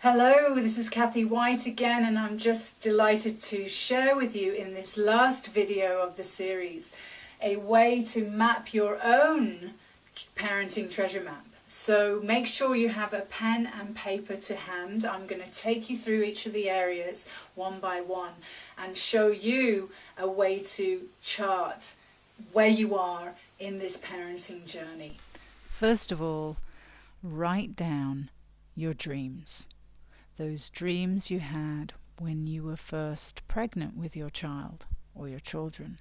Hello, this is Kathy White again, and I'm just delighted to share with you in this last video of the series a way to map your own parenting treasure map. So make sure you have a pen and paper to hand. I'm going to take you through each of the areas one by one and show you a way to chart where you are in this parenting journey. First of all, write down your dreams. Those dreams you had when you were first pregnant with your child or your children.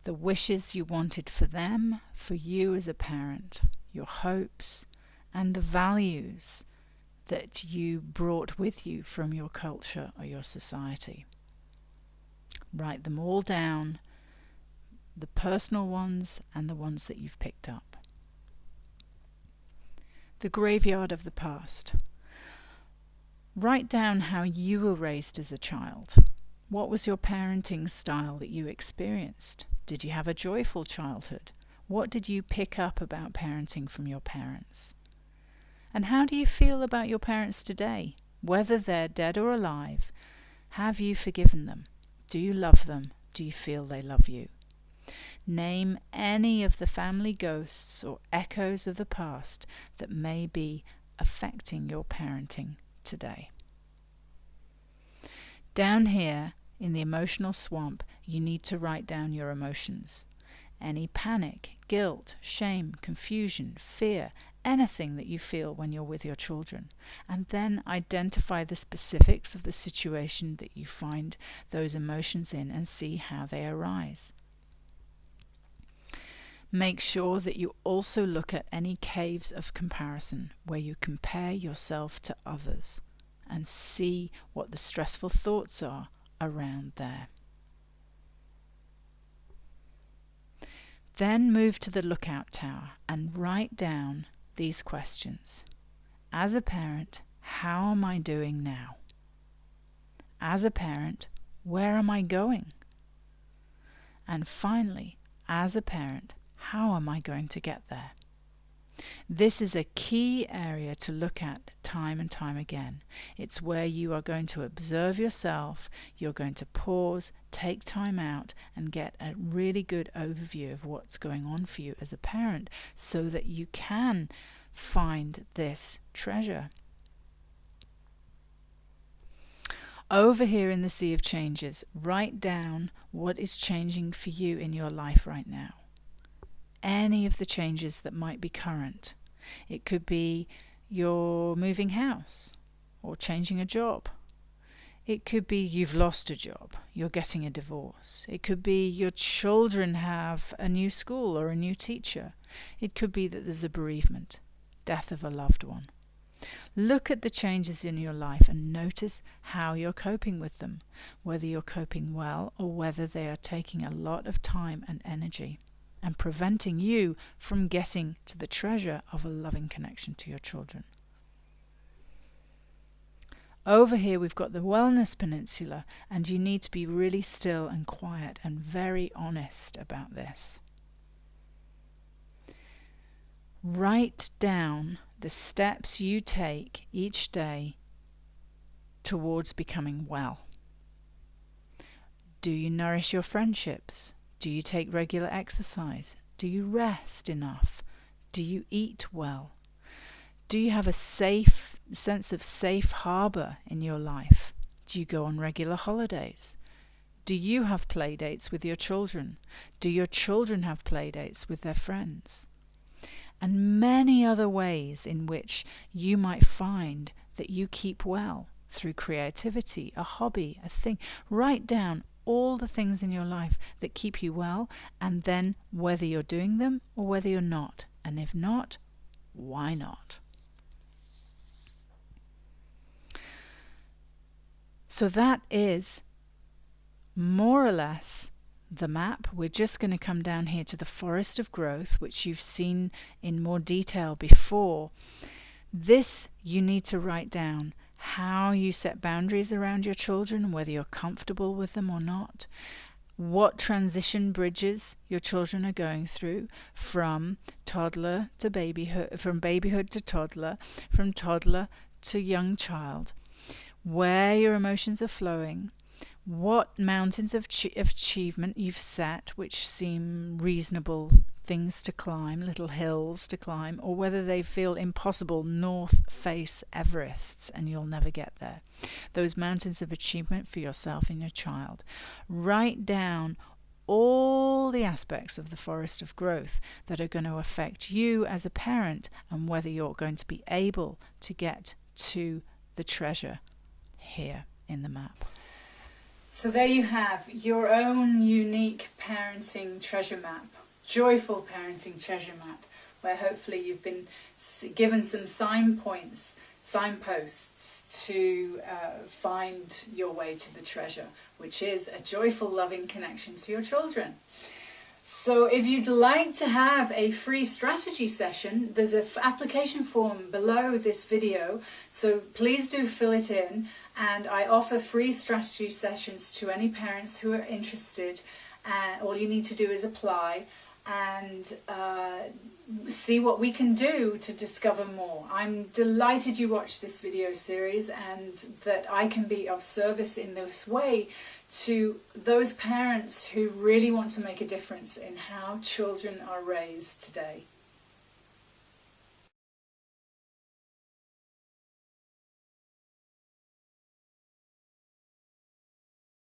The wishes you wanted for them, for you as a parent, your hopes, and the values that you brought with you from your culture or your society. Write them all down, the personal ones and the ones that you've picked up. The graveyard of the past. Write down how you were raised as a child. What was your parenting style that you experienced? Did you have a joyful childhood? What did you pick up about parenting from your parents? And how do you feel about your parents today? Whether they're dead or alive, have you forgiven them? Do you love them? Do you feel they love you? Name any of the family ghosts or echoes of the past that may be affecting your parenting today. Down here in the emotional swamp, you need to write down your emotions. Any panic, guilt, shame, confusion, fear, anything that you feel when you're with your children. And then identify the specifics of the situation that you find those emotions in and see how they arise. Make sure that you also look at any caves of comparison where you compare yourself to others and see what the stressful thoughts are around there. Then move to the lookout tower and write down these questions. As a parent, how am I doing now? As a parent, where am I going? And finally, as a parent, how am I going to get there? This is a key area to look at time and time again. It's where you are going to observe yourself, you're going to pause, take time out, and get a really good overview of what's going on for you as a parent so that you can find this treasure. Over here in the Sea of Changes, write down what is changing for you in your life right now. Any of the changes that might be current. It could be you're moving house or changing a job. It could be you've lost a job, you're getting a divorce. It could be your children have a new school or a new teacher. It could be that there's a bereavement, death of a loved one. Look at the changes in your life and notice how you're coping with them, whether you're coping well or whether they are taking a lot of time and energy and preventing you from getting to the treasure of a loving connection to your children. Over here we've got the Wellness Peninsula, and you need to be really still and quiet and very honest about this. Write down the steps you take each day towards becoming well. Do you nourish your friendships? Do you take regular exercise? Do you rest enough? Do you eat well? Do you have a sense of safe harbor in your life? Do you go on regular holidays? Do you have play dates with your children? Do your children have play dates with their friends? And many other ways in which you might find that you keep well through creativity, a hobby, a thing. Write down all the things in your life that keep you well, and then whether you're doing them or whether you're not. And if not, why not? So that is more or less the map. We're just going to come down here to the Forest of Growth, which you've seen in more detail before. This you need to write down how you set boundaries around your children, whether you're comfortable with them or not, what transition bridges your children are going through from toddler to babyhood, from babyhood to toddler, from toddler to young child where your emotions are flowing, what mountains of achievement you've set which seem reasonable things to climb, little hills to climb, or whether they feel impossible, North Face Everests, and you'll never get there. Those mountains of achievement for yourself and your child. Write down all the aspects of the forest of growth that are going to affect you as a parent and whether you're going to be able to get to the treasure here in the map. So there you have your own unique parenting treasure map, joyful parenting treasure map, where hopefully you've been given some signposts to find your way to the treasure, which is a joyful, loving connection to your children. So if you'd like to have a free strategy session, there's an application form below this video, so please do fill it in, and I offer free strategy sessions to any parents who are interested. All you need to do is apply and see what we can do to discover more. I'm delighted you watched this video series and that I can be of service in this way to those parents who really want to make a difference in how children are raised today.